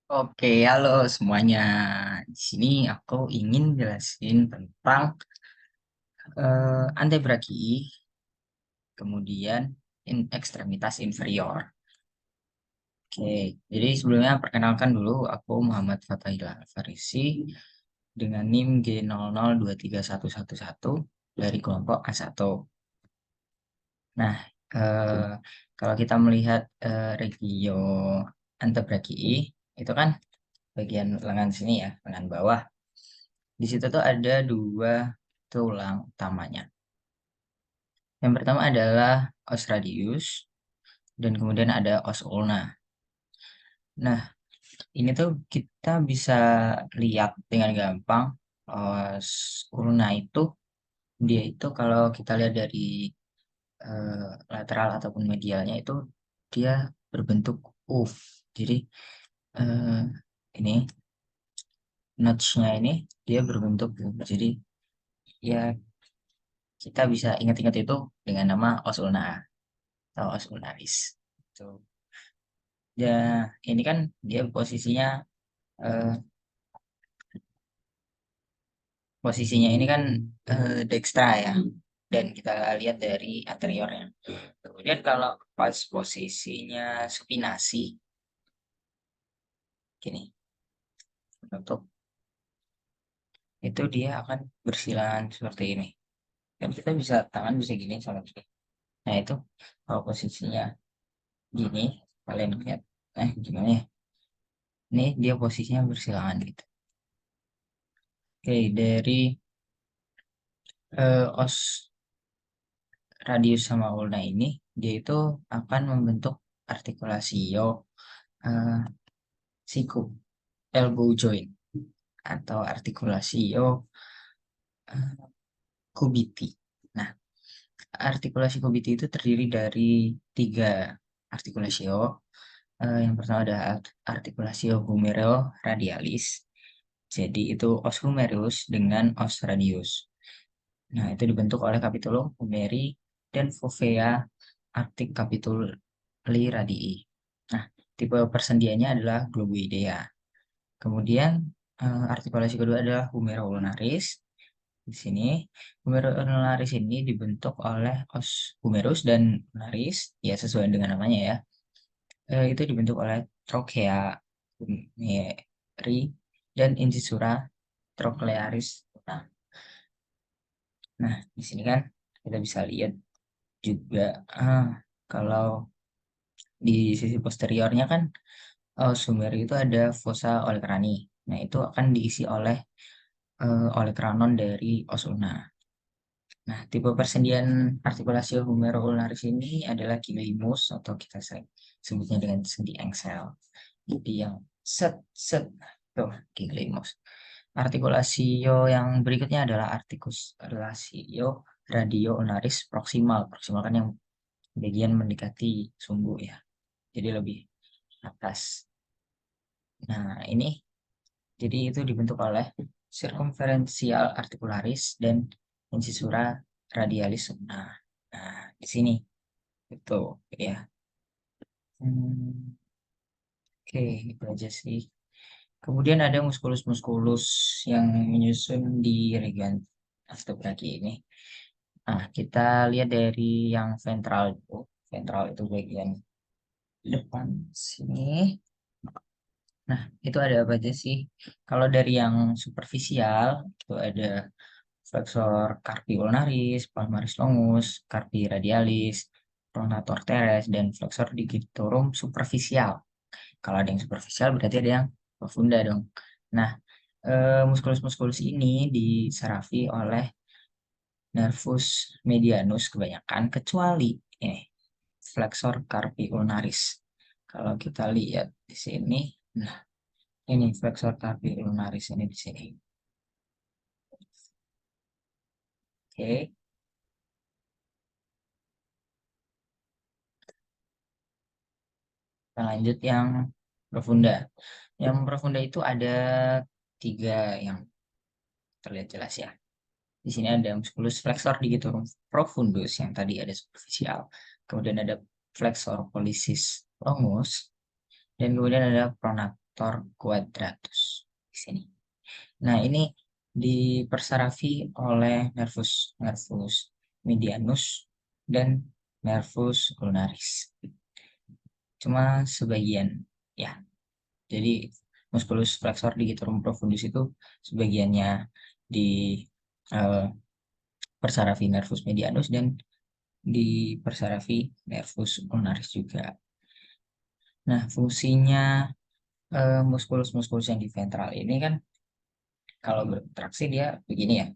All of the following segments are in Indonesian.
Oke, halo semuanya. Di sini aku ingin jelasin tentang antebraki, kemudian ekstremitas inferior. Oke, jadi sebelumnya perkenalkan dulu, aku Muhammad Fatahila Farisi dengan NIM G002311 dari kelompok A1. Nah, eh, kalau kita melihat regio antebraki, itu kan bagian lengan sini ya, lengan bawah. Di situ tuh ada dua tulang utamanya. Yang pertama adalah os radius dan kemudian ada os ulna. Nah, ini tuh kita bisa lihat dengan gampang os ulna itu dia itu kalau kita lihat dari lateral ataupun medialnya itu dia berbentuk UV. Jadi eh, ini notch-nya ini dia berbentuk UV. Jadi ya kita bisa ingat-ingat itu dengan nama os ulna atau os ulnaris. Tuh. Ya, ini kan dia eh, posisinya ini kan dextra ya, dan kita lihat dari anteriornya. Kemudian kalau pas posisinya supinasi, gini, untuk itu dia akan bersilangan seperti ini. Dan kita bisa tangan bisa gini sama gini. Nah itu kalau posisinya gini, kalian lihat, gimana ya? Ini dia posisinya bersilangan gitu. Oke, dari os radius sama ulna ini dia itu akan membentuk artikulasi eh, siku elbow joint atau artikulasi kubiti. Nah, artikulasi kubiti itu terdiri dari tiga artikulasio. Yang pertama ada artikulasio humereo radialis. Jadi itu os humerus dengan os radius. Nah, itu dibentuk oleh capitulum humeri dan fovea artik capituli radii. Nah, tipe persendiannya adalah globoidea. Kemudian artikulasi kedua adalah humero ulnaris. Di sini humero ulnaris ini dibentuk oleh os humerus dan ulnaris, ya sesuai dengan namanya ya. Itu dibentuk oleh trokea humeri dan incisura trochlearis. Nah, di sini kan kita bisa lihat juga kalau di sisi posteriornya kan sumber itu ada fossa olecrani. Nah, itu akan diisi oleh olecranon dari os ulna. Nah, tipe persendian artikulasi humeroulnaris ini adalah gigalimus atau kita sebutnya dengan sendi engsel. Jadi yang set set tuh gigalimus. Artikulasio yang berikutnya adalah artikulasio radio ulnaris proximal. Proximal kan yang bagian mendekati sumbu ya. Jadi lebih atas. Nah, ini jadi itu dibentuk oleh circumferential articularis dan incisura radialis. Nah, di sini itu ya. Hmm, oke, itu aja sih. Kemudian ada muskulus-muskulus yang menyusun di region astebraki ini. Nah, kita lihat dari yang ventral itu. Ventral itu bagian depan sini. Nah, itu ada apa aja sih? Kalau dari yang superficial, itu ada flexor carpi ulnaris, palmaris longus, carpi radialis, pronator teres, dan flexor digitorum superficial. Kalau ada yang superficial berarti ada yang profunda dong. Nah, muskulus-muskulus ini diserafi oleh nervus medianus kebanyakan, kecuali ini, flexor carpi ulnaris. Kalau kita lihat di sini, nah ini flexor carpi ulnaris ini di sini. Oke, kita lanjut yang profunda. Yang profunda itu ada tiga yang terlihat jelas ya. Di sini ada musculus flexor digitorum profundus yang tadi ada superficial. Kemudian ada flexor pollicis longus dan kemudian ada rector quadratus di sini. Nah, ini dipersarafi oleh nervus medianus dan nervus ulnaris. Cuma sebagian ya. Jadi musculus flexor digitorum profundus itu sebagiannya di persarafi nervus medianus dan di persarafi nervus ulnaris juga. Nah, fungsinya muskulus-muskulus yang di ventral ini kan kalau berkontraksi dia begini ya,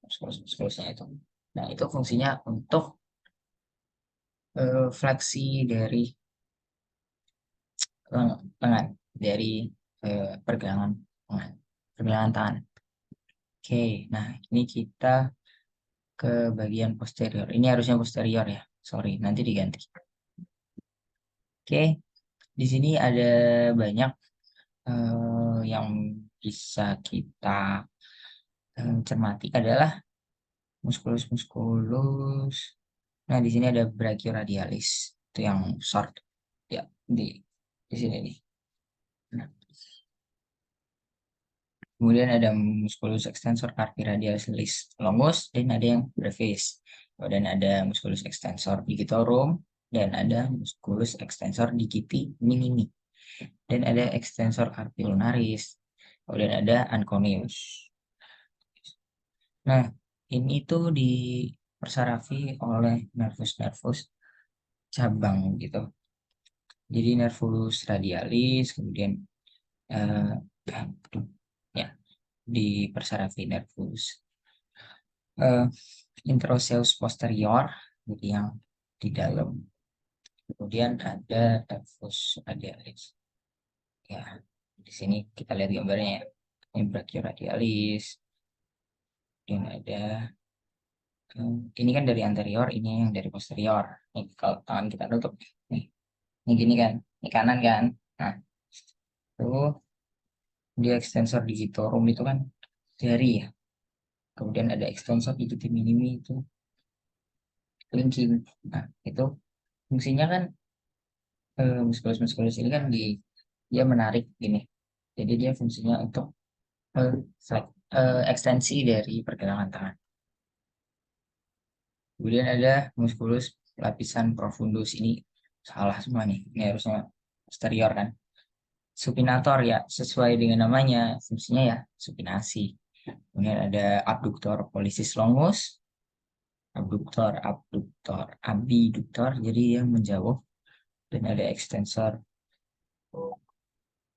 muskulus-muskulusnya itu. Nah, itu fungsinya untuk fleksi dari lengan, dari pergelangan lengan, pergelangan tangan. Oke, nah ini kita ke bagian posterior. Ini harusnya posterior ya, sorry, nanti diganti. Oke, di sini ada banyak yang bisa kita cermati adalah muskulus-muskulus. Nah, di sini ada brachioradialis, itu yang short ya di sini nih. Nah, kemudian ada musculus extensor carpi radialis longus dan ada yang brevis. Dan ada musculus extensor digitorum dan ada musculus extensor digiti minimi. Dan ada extensor carpi ulnaris. Dan ada anconeus. Nah, ini tuh dipersarafi oleh nervus-nervus cabang gitu. Jadi nervus radialis, kemudian eh, ya dipersarafi nervus eh, intraosseus posterior, jadi yang di dalam. Kemudian ada nervus radialis. Ya, di sini kita lihat gambarnya ya. Ini brachioradialis, dan ada ini kan dari anterior, ini yang dari posterior. Ini kalau tangan kita tutup, nih, ini gini kan, ini kanan kan. Nah, itu dia extensor digitorum itu kan jari ya. Kemudian ada extensor digiti minimi itu kelingking. Nah, itu fungsinya kan muskulus-muskulus ini kan dia menarik gini. Jadi dia fungsinya untuk eh, ekstensi dari pergelangan tangan. Kemudian ada muskulus lapisan profundus ini salah semua nih. Ini harusnya posterior kan. Supinator ya sesuai dengan namanya fungsinya ya supinasi. Kemudian ada abductor pollicis longus, abduktor, jadi yang menjauh dan ada extensor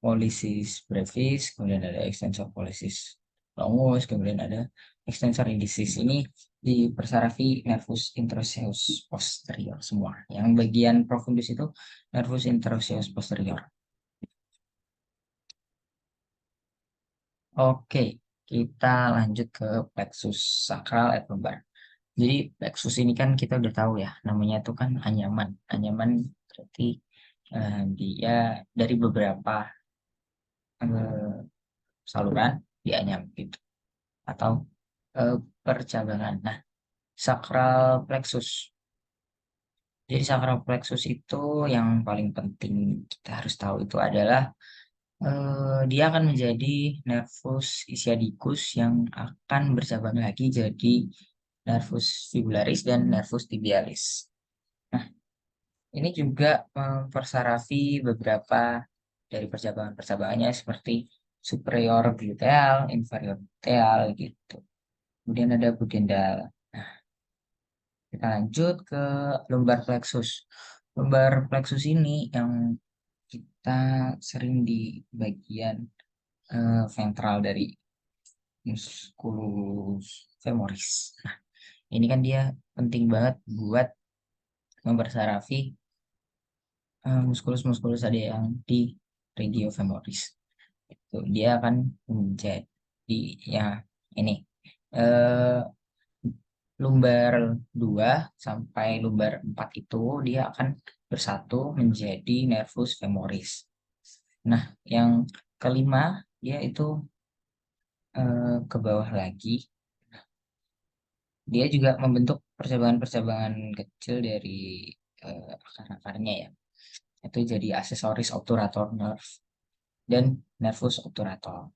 pollicis brevis, kemudian ada extensor pollicis longus, kemudian ada extensor indicis ini di persarafi nervus interosseus posterior semua. Yang bagian profundus itu nervus interosseus posterior. Oke, kita lanjut ke plexus sacral et lumbar. Jadi plexus ini kan kita udah tahu ya, namanya itu kan anyaman. Anyaman berarti dia dari beberapa eh, saluran dianyam gitu atau percabangan. Nah, sakral plexus. Jadi sakral plexus itu yang paling penting kita harus tahu itu adalah dia akan menjadi nervus ischiadicus yang akan bercabang lagi jadi nervus fibularis dan nervus tibialis. Nah, ini juga mempersarafi beberapa dari percabangan-percabangannya seperti superior gluteal, inferior gluteal gitu. Kemudian ada pudendal. Nah, kita lanjut ke lumbar plexus. Lumbar plexus ini yang kita sering di bagian ventral dari musculus femoris. Nah, ini kan dia penting banget buat mempersarafi muskulus-muskulus ada yang di regio femoris. Itu dia akan menjadi ya ini eh, lumbar 2 sampai lumbar 4 itu dia akan bersatu menjadi nervus femoris. Nah, yang kelima dia itu ke bawah lagi. Dia juga membentuk percabangan-percabangan kecil dari akar-akarnya ya. Itu jadi aksesoris obturator nerve. dan nervus obturator.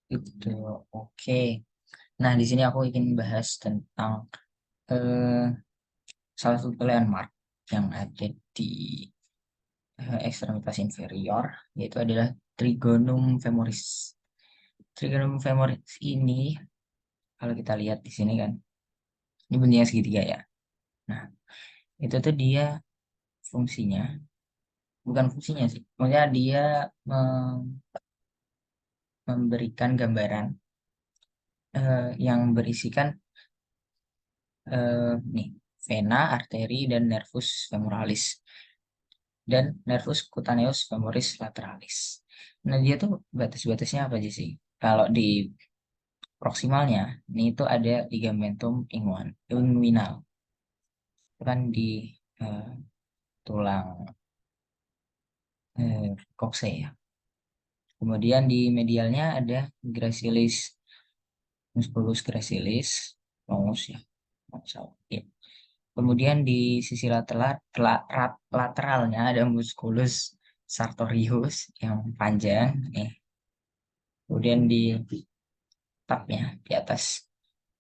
Itu oke. Nah, di sini aku ingin bahas tentang eh, salah satu landmark yang ada di ekstremitas inferior, yaitu adalah trigonum femoris. Trigonum femoris ini, kalau kita lihat di sini kan, ini bentuknya segitiga ya. Nah, itu tuh dia fungsinya, bukan fungsinya sih, maksudnya dia memberikan gambaran yang berisikan nih vena, arteri, dan nervus femoralis dan nervus cutaneus femoris lateralis. Nah, dia tuh batas-batasnya apa aja sih? Kalau di proksimalnya, ini itu ada ligamentum inguinal. Itu kan di eh, tulang koksea. Kemudian di medialnya ada gracilis, musculus gracilis, longus ya. Oh, salah. Ya. Kemudian di sisi lateralnya ada musculus sartorius yang panjang. Kemudian di tapnya di atas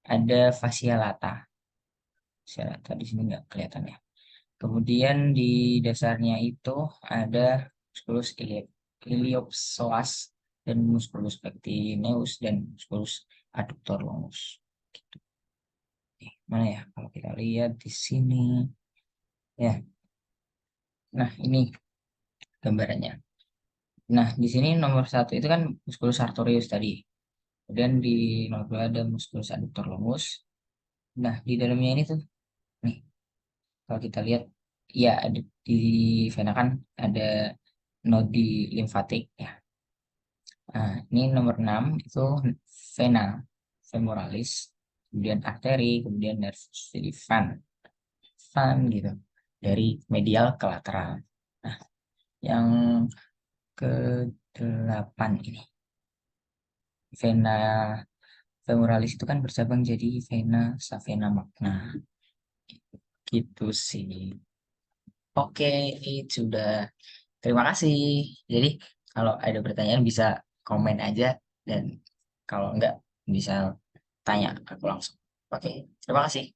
ada fascia lata. Fascia lata di sini nggak kelihatan ya. Kemudian di dasarnya itu ada musculus iliopsoas dan musculus pectineus dan musculus adductor longus. Gitu. Mana ya? Kalau kita lihat di sini, ya. Nah, ini gambarannya. Nah, di sini nomor satu itu kan musculus sartorius tadi. Kemudian di nomor dua ada musculus adductor longus. Nah, di dalamnya ini tuh, nih, kalau kita lihat, ya ada di vena kan ada nodi limfatik ya. Nah, ini nomor 6 itu vena femoralis, kemudian arteri, kemudian nervus, jadi fan gitu dari medial ke lateral. Nah, yang ke-8 ini vena femoralis itu kan bercabang jadi vena savena magna gitu sih. Oke, sudah. Terima kasih. Jadi kalau ada pertanyaan bisa komen aja dan kalau enggak bisa tanya aku langsung. Oke, terima kasih.